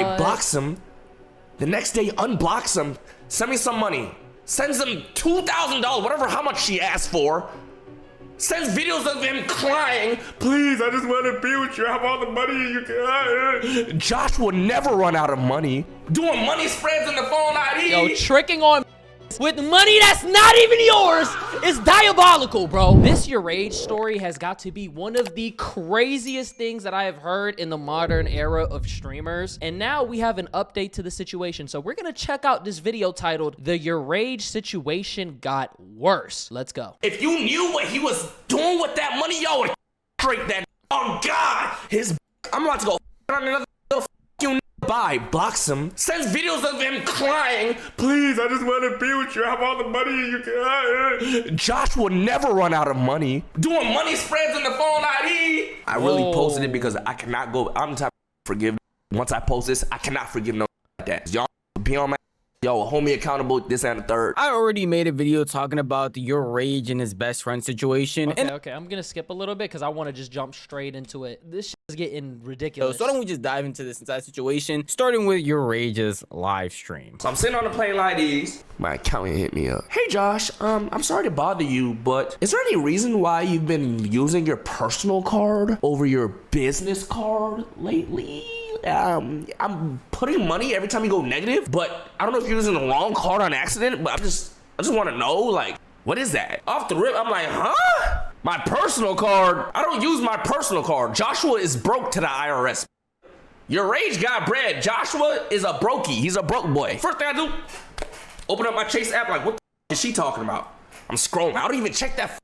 Bye, blocks him. The next day, unblocks him. Send me some money. Sends him $2,000, whatever, how much she asked for. Sends videos of him crying. Please, I just want to be with you. I have all the money you can. Josh will never run out of money. Doing money spreads in the phone ID. Yo, tricking on with money that's not even yours is diabolical, bro. This YourRage story has got to be one of the craziest things that I have heard in the modern era of streamers. And now we have an update to the situation. So we're gonna check out this video titled "The YourRage Situation Got Worse." Let's go. If you knew what he was doing with that money, y'all would straight that. Oh God, I'm about to go on another. Bye, blocks him, sends videos of him crying. Please, I just want to be with you. I have all the money you can. Josh will never run out of money. Doing money spreads in the phone ID. I really posted it because I cannot go. I'm the type of forgive. Once I post this, I cannot forgive no like that. Y'all be on my. Yo, hold me accountable, this and the third. I already made a video talking about YourRage and his best friend situation. Okay, I'm gonna skip a little bit because I want to just jump straight into it. This shit is getting ridiculous. So why don't we just dive into this entire situation, starting with YourRage's live stream. So I'm sitting on the plane like these. My accountant hit me up. Hey Josh, I'm sorry to bother you, but is there any reason why you've been using your personal card over your business card lately? I'm putting money every time you go negative, but I don't know if you're using the wrong card on accident, but I just want to know, like, what is that? Off the rip, I'm like, huh? My personal card? I don't use my personal card. Joshua is broke to the IRS. YourRage got bread. Joshua is a brokey. He's a broke boy. First thing I do, open up my Chase app, like, what the is she talking about? I'm scrolling. I don't even check that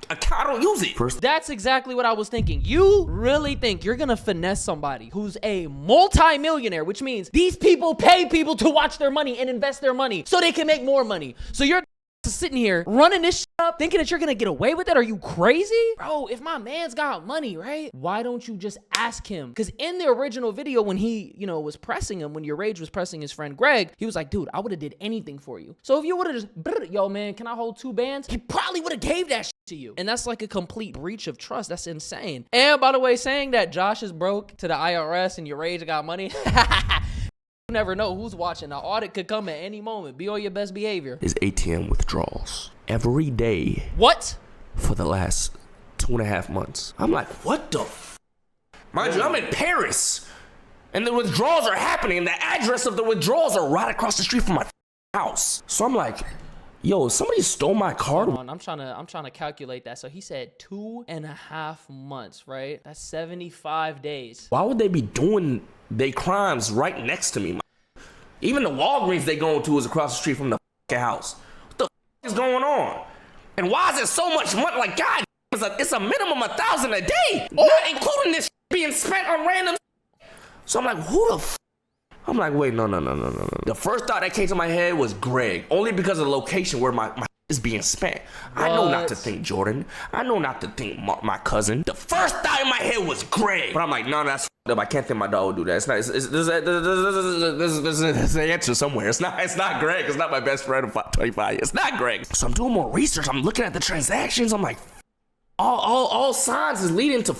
account. I don't use it. That's exactly what I was thinking. You really think you're gonna finesse somebody who's a multi-millionaire, which means these people pay people to watch their money and invest their money so they can make more money. So you're sitting here running this shit up thinking that you're gonna get away with it? Are you crazy? Bro, if my man's got money, right? Why don't you just ask him? Because in the original video, when he, you know, was pressing him, when YourRage was pressing his friend Greg, he was like, dude, I would have did anything for you. So if you would have just, yo man, can I hold 2 bands? He probably would have gave that shit to you. And that's like a complete breach of trust. That's insane. And by the way, saying that Josh is broke to the IRS and YourRage got money, you never know who's watching. The audit could come at any moment. Be on your best behavior. His ATM withdrawals every day. What? For the last 2.5 months. I'm like, what the f? Mind you, I'm in Paris. And the withdrawals are happening. And the address of the withdrawals are right across the street from my house. So I'm like, yo, somebody stole my card. Hold on, I'm trying to calculate that. So he said 2.5 months, right? That's 75 days. Why would they be doing their crimes right next to me? Even the Walgreens they going to is across the street from the house. What the is going on? And why is it so much money? Like, God, it's a minimum of $1,000 a day, not including this being spent on random. So I'm like, who the f? I'm like, wait, no. The first thought that came to my head was Greg, only because of the location where my is being spent. What? I know not to think Jordan. I know not to think my cousin. The first thought in my head was Greg. But I'm like, no, that's up. I can't think my dog would do that. It's not. There's an answer somewhere. It's not Greg. It's not my best friend of 25 years. It's not Greg. So I'm doing more research. I'm looking at the transactions. I'm like, all signs is leading to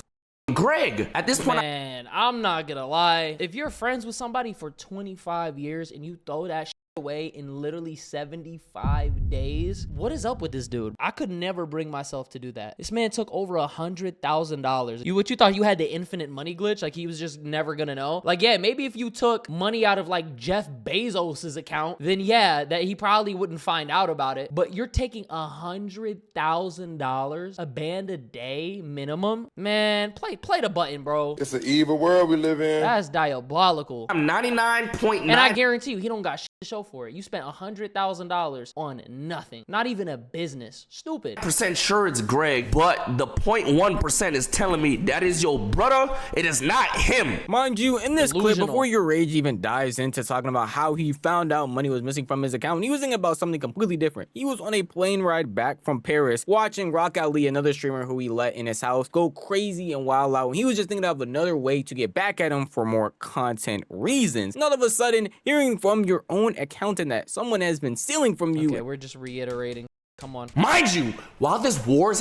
Greg. At this point, man, I'm not gonna lie. If you're friends with somebody for 25 years and you throw that shit away in literally 75 days, what is up with this dude? I could never bring myself to do that. This man took over $100,000. What you thought you had the infinite money glitch? Like he was just never gonna know? Like, yeah, maybe if you took money out of like Jeff Bezos's account, then yeah, that he probably wouldn't find out about it. But you're taking $100,000 a band a day minimum? Man, play the button, bro. It's an evil world we live in. That's diabolical. I'm 99.9. And I guarantee you, he don't got shit to show for it. You spent $100,000 on nothing. Not even a business. Stupid. % sure it's Greg, but the 0.1% is telling me that is your brother. It is not him. Mind you, in this Delusional. clip, before YourRage even dives into talking about how he found out money was missing from his account, he was thinking about something completely different. He was on a plane ride back from Paris, watching Rock Ali, another streamer who he let in his house, go crazy and wild out. And he was just thinking of another way to get back at him for more content reasons. And all of a sudden, hearing from your own accountant that someone has been stealing from you. Okay, we're just reiterating. Come on. Mind you, while this brawl is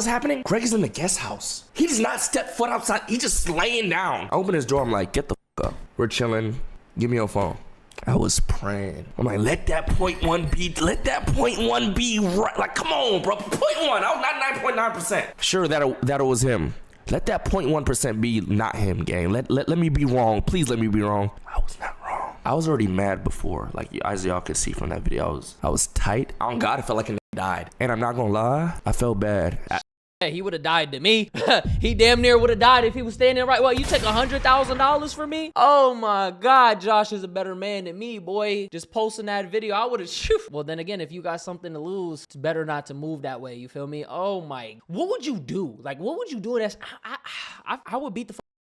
happening, Greg is in the guest house. He does not step foot outside. He just laying down. I open his door. I'm like, get the up. We're chilling. Give me your phone. I was praying. I'm like, let that 0.1 be right. Like, come on, bro. 0.1. I was not 9.9%. Sure, that was him. Let that 0.1% be not him, gang. Let me be wrong. Please let me be wrong. I was not wrong. I was already mad before. Like, as y'all could see from that video, I was tight. On God, I felt like a died. And I'm not gonna lie, I felt bad. Hey, he would have died to me. He damn near would have died if he was standing right. Well, you take $100,000 for me? Oh my God, Josh is a better man than me, boy. Just posting that video, I would have shoot. Well, then again, if you got something to lose, it's better not to move that way. You feel me? Oh my, what would you do? Like, what would you do? I would beat the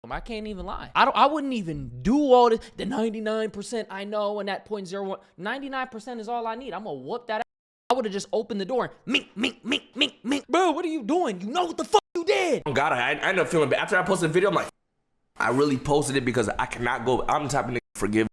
I can't even lie. I wouldn't even do all this. The 99% I know, and that 0.01, 99% is all I need. I'm gonna whoop that. I would have just opened the door. Mink. Bro, what are you doing? You know what the fuck you did. Oh God, I ended up feeling bad. After I posted the video, I'm like, I really posted it because I cannot go. I'm the type of nigga to forgive.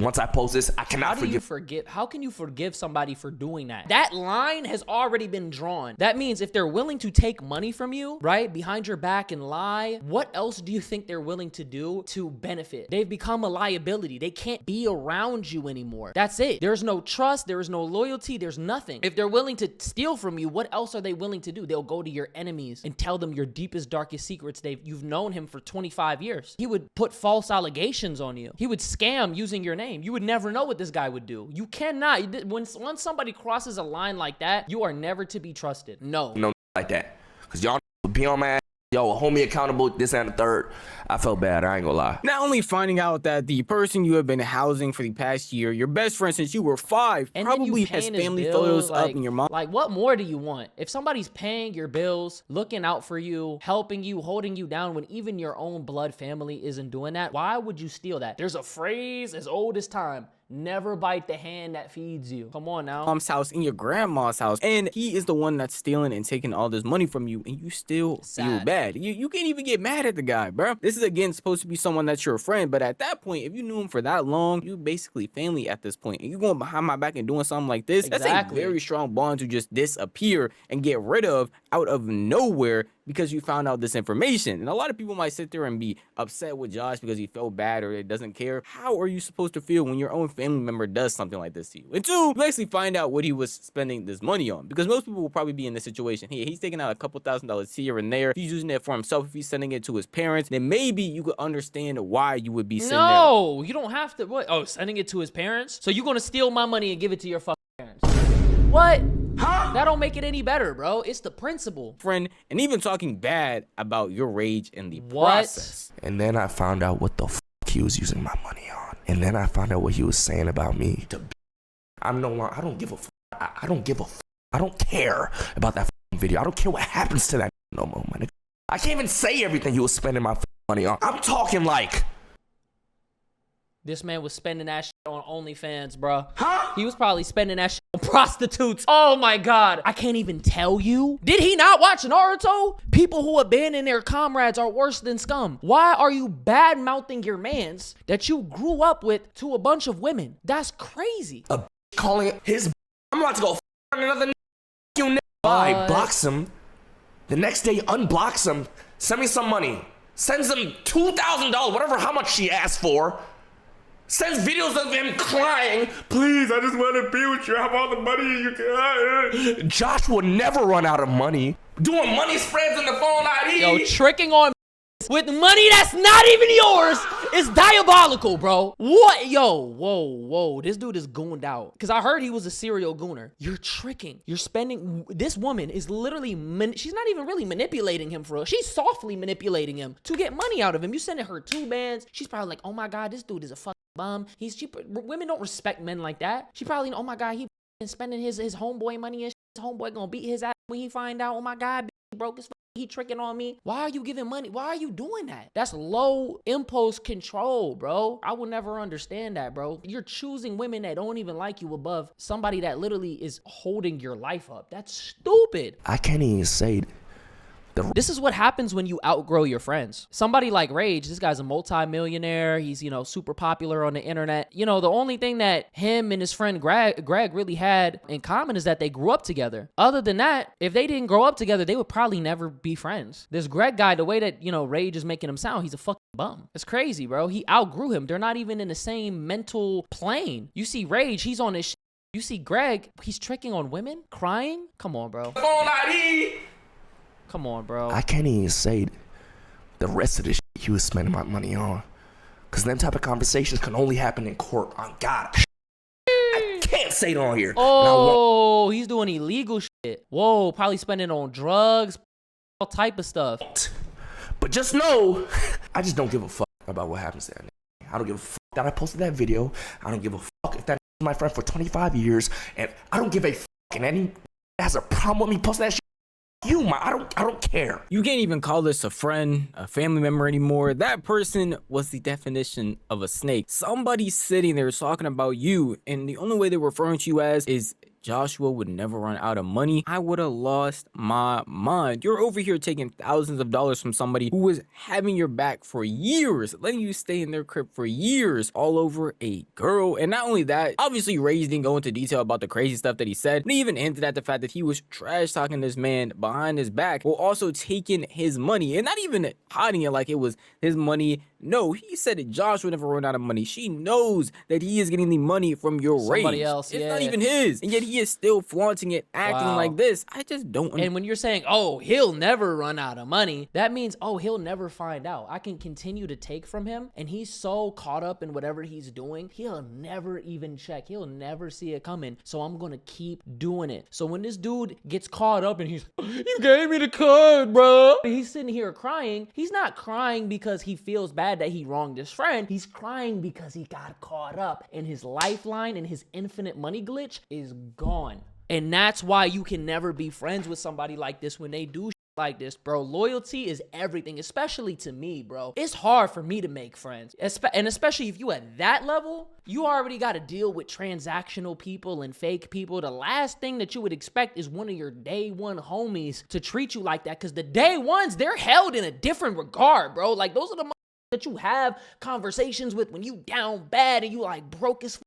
Once I post this, I cannot forgive. How can you forgive somebody for doing that? That line has already been drawn. That means if they're willing to take money from you, right, behind your back and lie, what else do you think they're willing to do to benefit? They've become a liability. They can't be around you anymore. That's it. There's no trust. There is no loyalty. There's nothing. If they're willing to steal from you, what else are they willing to do? They'll go to your enemies and tell them your deepest, darkest secrets. You've known him for 25 years. He would put false allegations on you. He would scam using your name. You would never know what this guy would do. You cannot. Once somebody crosses a line like that, you are never to be trusted. No. No, like that. Because y'all would be on my ass. Yo, hold me accountable, this and the third. I felt bad, I ain't gonna lie. Not only finding out that the person you have been housing for the past year, your best friend since you were 5, and probably has family photos up in your mom. Like, what more do you want? If somebody's paying your bills, looking out for you, helping you, holding you down when even your own blood family isn't doing that, why would you steal that? There's a phrase as old as time. Never bite the hand that feeds you. Come on now. Mom's house, in your grandma's house, and he is the one that's stealing and taking all this money from you, and you still feel bad. You can't even get mad at the guy, bro. This is again supposed to be someone that's your friend, but at that point, if you knew him for that long, you basically family at this point, and you going behind my back and doing something like this, That's a very strong bond to just disappear and get rid of out of nowhere because you found out this information. And a lot of people might sit there and be upset with Josh because he felt bad or it doesn't care. How are you supposed to feel when your own family member does something like this to you? And 2, you actually find out what he was spending this money on, because most people will probably be in this situation. He's taking out a couple $1,000s here and there. He's using it for himself. If he's sending it to his parents, then maybe you could understand why you would be sitting there. No, you don't have to. What? Oh, sending it to his parents? So you're gonna steal my money and give it to your fucking parents? What? Huh? That don't make it any better, bro. It's the principle. Friend, and even talking bad about YourRage in the process. And then I found out what the fuck he was using my money on. And then I found out what he was saying about me. I don't give a fuck. I don't give a fuck. I don't care about that video. I don't care what happens to that no more, my nigga. I can't even say everything he was spending my money on. I'm talking like... This man was spending that shit on OnlyFans, bro. Huh? He was probably spending that shit on prostitutes. Oh my God. I can't even tell you. Did he not watch Naruto? People who abandon their comrades are worse than scum. Why are you bad-mouthing your mans that you grew up with to a bunch of women? That's crazy. Calling it his... I'm about to go another you blocks him. The next day unblocks him. Send me some money. Sends him $2,000, whatever how much she asked for. Sends videos of him crying. Please, I just want to be with you. I have all the money you can. Josh will never run out of money. Doing money spreads in the phone ID. Yo, tricking on with money that's not even yours is diabolical, bro. What? Yo, whoa. This dude is gooned out. Because I heard he was a serial gooner. You're tricking. You're spending... This woman is literally... she's not even really manipulating him for real. She's softly manipulating him to get money out of him. You sending her 2 bands. She's probably like, oh my God, this dude is a fucking bum. Women don't respect men like that. She probably, oh my God, he spending his homeboy money and his homeboy gonna beat his ass when he find out, oh my God, he broke his... He tricking on me. Why are you giving money? Why are you doing that? That's low impulse control, bro. I will never understand that, bro. You're choosing women that don't even like you above somebody that literally is holding your life up. That's stupid. I can't even say This is what happens when you outgrow your friends. Somebody like Rage, this guy's a multi-millionaire. He's, you know, super popular on the internet. You know, the only thing that him and his friend Greg really had in common is that they grew up together. Other than that, if they didn't grow up together, they would probably never be friends. This Greg guy, the way that, you know, Rage is making him sound, he's a fucking bum. It's crazy, bro. He outgrew him. They're not even in the same mental plane. You see Rage, he's on this shit. You see Greg, he's tricking on women, crying. Come on, bro. Come on, bro. I can't even say the rest of the shit he was spending my money on. Because them type of conversations can only happen in court. On God. I can't say it on here. Oh, he's doing illegal shit. Whoa, probably spending on drugs, all type of stuff. But just know, I just don't give a fuck about what happens there. I don't give a fuck that I posted that video. I don't give a fuck if that is my friend for 25 years. And I don't give a fuck if any has a problem with me posting that shit. I don't care. You can't even call this a friend, a family member anymore. That person was the definition of a snake. Somebody sitting there talking about you, and the only way they're referring to you as is Joshua would never run out of money. I would have lost my mind. You're over here taking thousands of dollars from somebody who was having your back for years, letting you stay in their crib for years, all over a girl. And not only that, obviously Rage didn't go into detail about the crazy stuff that he said, but he even hinted at the fact that he was trash talking this man behind his back while also taking his money and not even hiding it like it was his money. No, he said that Josh would never run out of money. She knows that he is getting the money from YourRage. Somebody else, it's not even his. And yet he is still flaunting it, acting like this. I just don't And when you're saying, oh, he'll never run out of money, that means, oh, he'll never find out. I can continue to take from him, and he's so caught up in whatever he's doing, he'll never even check. He'll never see it coming. So I'm going to keep doing it. So when this dude gets caught up and he's, you gave me the card, bro. He's sitting here crying. He's not crying because he feels bad that he wronged his friend. He's crying because he got caught up and his lifeline and his infinite money glitch is gone. And that's why you can never be friends with somebody like this when they do like this, bro. Loyalty is everything, especially to me, bro. It's hard for me to make friends, and especially if you at that level, you already got to deal with transactional people and fake people. The last thing that you would expect is one of your day one homies to treat you like that, because the day ones, they're held in a different regard, bro. Like, those are the that you have conversations with when you down bad and you like broke as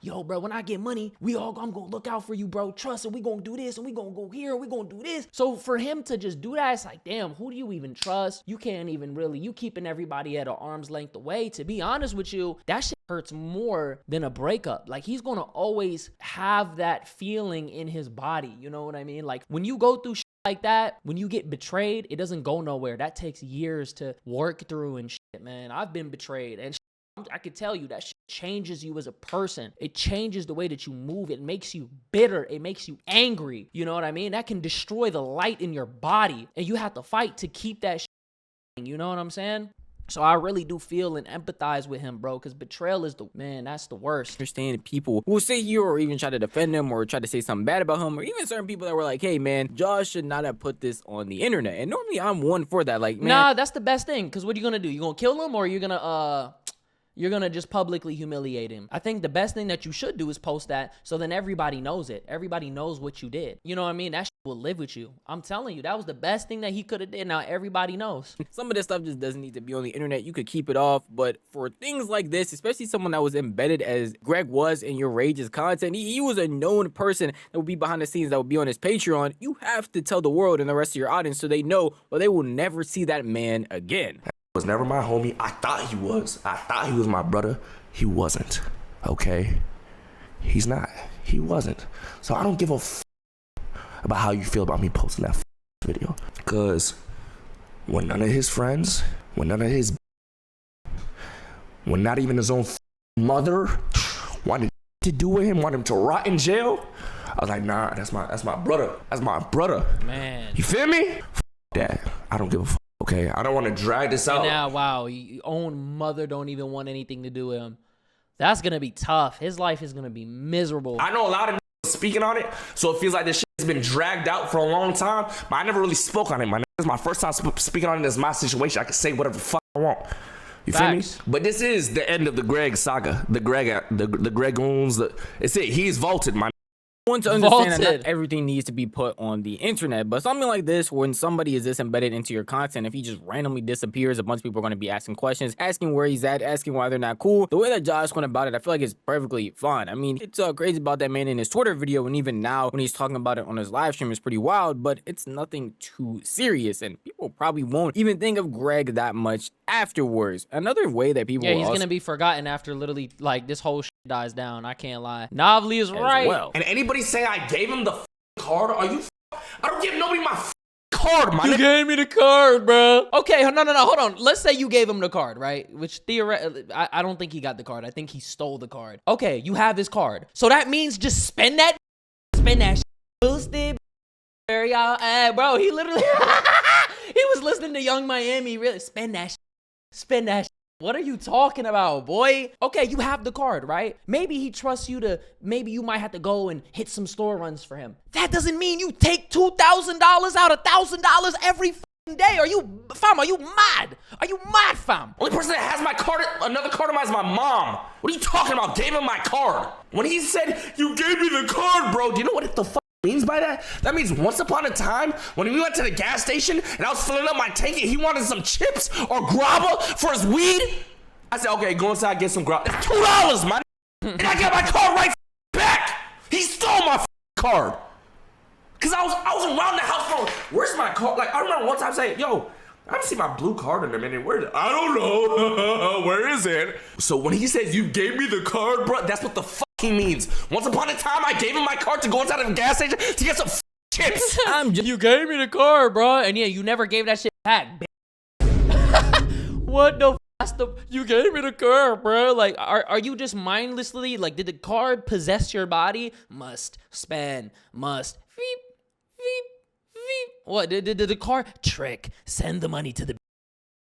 yo, bro, when I get money, I'm gonna look out for you, bro. Trust, and we gonna do this, and we gonna go here, and we gonna do this. So for him to just do that, it's like, damn, who do you even trust? You can't even really, you keeping everybody at an arm's length away. To be honest with you, that shit hurts more than a breakup. Like, he's gonna always have that feeling in his body. You know what I mean? Like, when you go through shit like that, when you get betrayed, it doesn't go nowhere. That takes years to work through and shit, man. I've been betrayed, and I could tell you that shit changes you as a person. It changes the way that you move. It makes you bitter. It makes you angry. You know what I mean? That can destroy the light in your body, and you have to fight to keep that shit. You know what I'm saying? So I really do feel and empathize with him, bro, because betrayal is that's the worst. Understand people who will sit here or even try to defend him or try to say something bad about him, or even certain people that were like, hey, man, Josh should not have put this on the internet. And normally I'm one for that. Like, man. Nah, that's the best thing, because what are you going to do? You going to kill him, or you're going to just publicly humiliate him? I think the best thing that you should do is post that, so then everybody knows it. Everybody knows what you did. You know what I mean? That shit will live with you. I'm telling you, that was the best thing that he could have did. Now everybody knows. Some of this stuff just doesn't need to be on the internet. You could keep it off, but for things like this, especially someone that was embedded as Greg was in YourRage's content, he was a known person that would be behind the scenes, that would be on his Patreon. You have to tell the world and the rest of your audience so they know, or they will never see that man again. Was never my homie. I thought he was. I thought he was my brother. He wasn't. Okay? He's not. He wasn't. So I don't give a about how you feel about me posting that video. Because when none of his friends, when none of his, when not even his own mother wanted to do with him, wanted him to rot in jail, I was like, nah, that's my brother. That's my brother. Man. You feel me? That. I don't give a fuck. Okay, I don't want to drag this out. And now, wow, your own mother don't even want anything to do with him. That's going to be tough. His life is going to be miserable. I know a lot of speaking on it, so it feels like this shit has been dragged out for a long time, but I never really spoke on it, man. This is my first time speaking on it. It's my situation. I can say whatever the fuck I want. You Facts. feel me? But this is the end of the Greg saga. The Gregoons. It's it. He's vaulted, my want to understand that Vaulted. not everything needs to be put on the internet, but something like this, when somebody is this embedded into your content, if he just randomly disappears, a bunch of people are going to be asking questions, asking where he's at, asking why they're not cool. The way that Josh went about it, I feel like it's perfectly fine. I mean, it's crazy about that man in his Twitter video, and even now when he's talking about it on his live stream, it's pretty wild, but it's nothing too serious, and people probably won't even think of Greg that much afterwards. Another way that people Yeah, he's gonna be forgotten after literally like this whole shit dies down. I can't lie. Novely is right. well. And anybody say I gave him the card? Are you? I don't give nobody my card, my nigga. Gave me the card, bro. Okay, no, hold on. Let's say you gave him the card, right? Which theoretically, I don't think he got the card. I think he stole the card. Okay, you have his card. So that means just spend that shit. Boosted. Bro, he literally, he was listening to Young Miami. Really, spend that shit. Spend that shit. What are you talking about, boy? Okay, you have the card, right? Maybe he trusts you to, maybe you might have to go and hit some store runs for him. That doesn't mean you take $2,000 out, $1,000 every fucking day. Are you mad? Are you mad, fam? Only person that has my card, another card of mine is my mom. What are you talking about? Gave him my card. When he said, you gave me the card, bro, do you know what the fuck means by that? That means once upon a time, when we went to the gas station and I was filling up my tank and he wanted some chips or grabba for his weed, I said, okay, go inside, get some grabba. That's $2, man. And I got my card right back. He stole my card. Cause I was around the house going, where's my card? Like, I remember one time saying, yo, I haven't seen my blue card in a minute. Where is it? I don't know. Where is it? So when he says, you gave me the card, bro, that's what the fuck he means. Once upon a time, I gave him my card to go inside of a gas station to get some chips. You gave me the card, bro. And yeah, you never gave that shit back, What the you gave me the card, bro. Like, are you just mindlessly, like, did the card possess your body? Must spend, must beep, beep, beep. What, did the card trick, send the money to the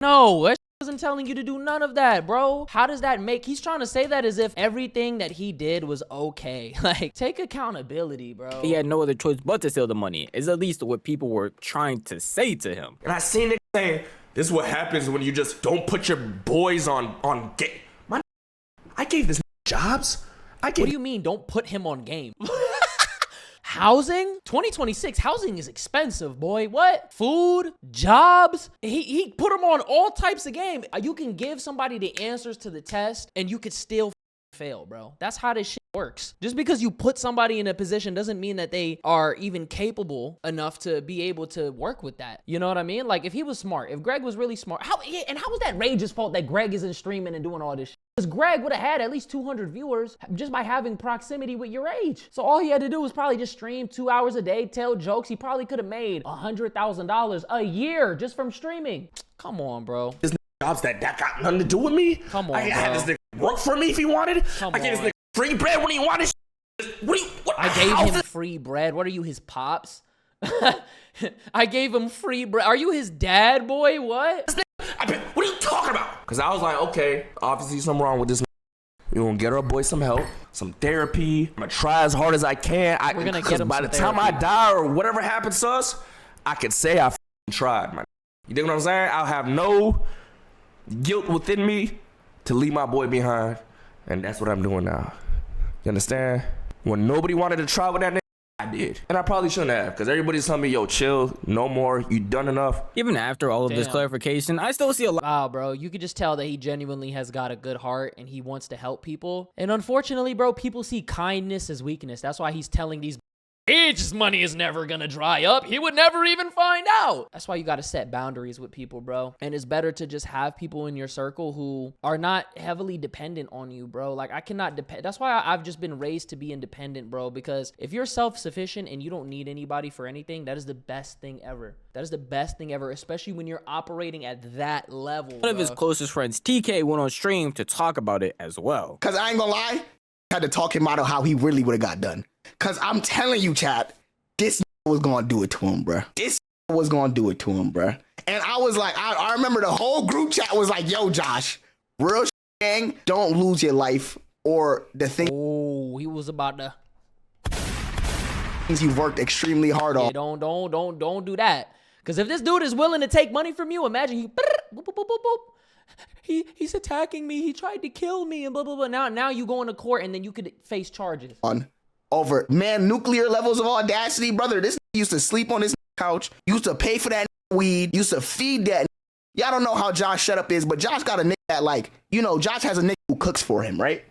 No, that wasn't telling you to do none of that, bro. How does that make, he's trying to say that as if everything that he did was okay. Like, take accountability, bro. He had no other choice but to steal the money, is at least what people were trying to say to him. And I seen it saying, this is what happens when you just don't put your boys on game. I gave this jobs. What do you mean, don't put him on game? Housing? 2026, housing is expensive, boy. What? Food? Jobs? He put him on all types of game. You can give somebody the answers to the test and you could still fail, bro. That's how this shit works. Just because you put somebody in a position doesn't mean that they are even capable enough to be able to work with that. You know what I mean? Like, if he was smart, if Greg was really smart, how was that Rage's fault that Greg isn't streaming and doing all this shit? Because Greg would have had at least 200 viewers just by having proximity with YourRage. So all he had to do was probably just stream 2 hours a day, tell jokes. He probably could have made $100,000 a year just from streaming. Come on, bro. This jobs that got nothing to do with me. Come on, I had this nigga work for me if he wanted. I gave this nigga free bread when he wanted. I gave him free bread. What are you, his pops? I gave him free bread. Are you his dad, boy? What? What are you talking about? Because I was like, okay, obviously something wrong with this. We're going to get our boy some help, some therapy. I'm going to try as hard as I can. We're going to get him by the time I die or whatever happens to us, I could say I tried, man. You dig what I'm saying? I'll have no guilt within me to leave my boy behind. And that's what I'm doing now. You understand? When nobody wanted to try with that nigga, I did. And I probably shouldn't have, because everybody's telling me, yo, chill, no more, you done enough. Even after all of this clarification, I still see a lot. Wow, bro, you could just tell that he genuinely has got a good heart and he wants to help people. And unfortunately, bro, people see kindness as weakness. That's why he's telling these Rage's money is never gonna dry up. He would never even find out. That's why you gotta set boundaries with people, bro. And it's better to just have people in your circle who are not heavily dependent on you, bro. Like, I cannot depend. That's why I've just been raised to be independent, bro. Because if you're self-sufficient and you don't need anybody for anything, that is the best thing ever. That is the best thing ever, especially when you're operating at that level. One of his closest friends, TK, went on stream to talk about it as well. Cause I ain't gonna lie, I had to talk him out of how he really would have got done. Cause I'm telling you, chat, this was gonna do it to him, bruh. This was gonna do it to him, bruh. And I was like, I remember the whole group chat was like, yo, Josh, real gang, don't lose your life or the thing. Oh, he was about to. Things you've worked extremely hard on. Yeah, don't do that. Cause if this dude is willing to take money from you, imagine he. Boop, boop, boop, boop, boop. He's attacking me. He tried to kill me and blah blah blah. Now you go into court and then you could face charges. over, man, nuclear levels of audacity, brother. This used to sleep on this couch, used to pay for that weed, used to feed that. Y'all don't know how Josh shut up is, but Josh got a nigga that, like, you know, Josh has a nigga who cooks for him, right?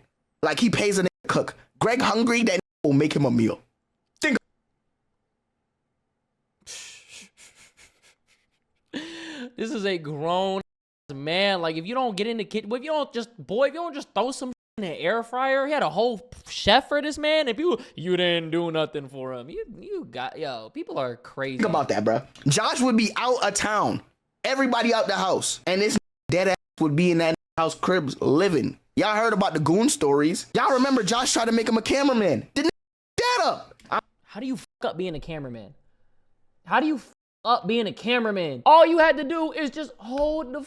Like, he pays a nigga to cook. Greg hungry, that nigga will make him a meal. Think. This is a grown man. Like, if you don't get in the kitchen, if you don't just throw some in the air fryer, he had a whole chef for this man. If you didn't do nothing for him, you got, yo, people are crazy. Think about that, bro. Josh would be out of town, everybody out the house, and this dead ass would be in that house cribs living. Y'all heard about the goon stories. Y'all remember Josh tried to make him a cameraman. Didn't that up? How do you fuck up being a cameraman? How do you fuck up being a cameraman? All you had to do is just hold the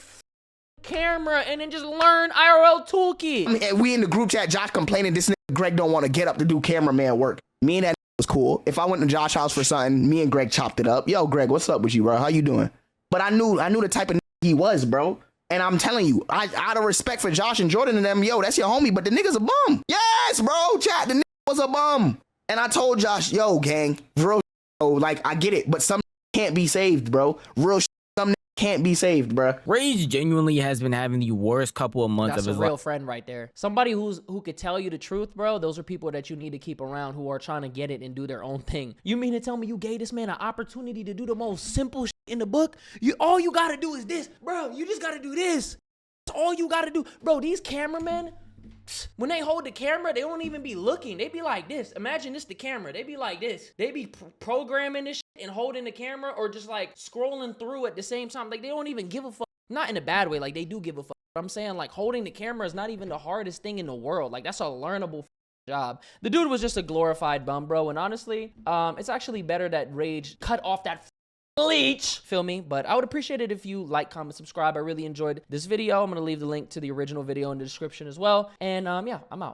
camera and then just learn IRL toolkit. And we in the group chat, Josh complaining this nigga Greg don't want to get up to do cameraman work. Me and that was cool. If I went to Josh's house for something, me and Greg chopped it up. Yo, Greg, what's up with you, bro? How you doing? But I knew the type of nigga he was, bro. And I'm telling you, out of respect for Josh and Jordan and them, yo, that's your homie, but the nigga's a bum. Yes, bro, chat, the nigga was a bum. And I told Josh, yo, gang, real, like, I get it, but some can't be saved, bro. Real, some can't be saved, bro. Rage genuinely has been having the worst couple of months That's of his a real life. friend right there. Somebody who could tell you the truth, bro. Those are people that you need to keep around who are trying to get it and do their own thing. You mean to tell me you gave this man an opportunity to do the most simple shit in the book? All you gotta do is this, bro. You just gotta do this. That's all you gotta do, bro. These cameramen, when they hold the camera, they don't even be looking. They be like this. Imagine this the camera. They be like this. They be programming this shit and holding the camera or just like scrolling through at the same time. Like they don't even give a fuck. Not in a bad way. Like they do give a fuck. But I'm saying like holding the camera is not even the hardest thing in the world. Like that's a learnable job. The dude was just a glorified bum, bro. And honestly, it's actually better that Rage cut off that bleach. Feel me? But I would appreciate it if you like, comment, subscribe. I really enjoyed this video. I'm going to leave the link to the original video in the description as well. And yeah, I'm out.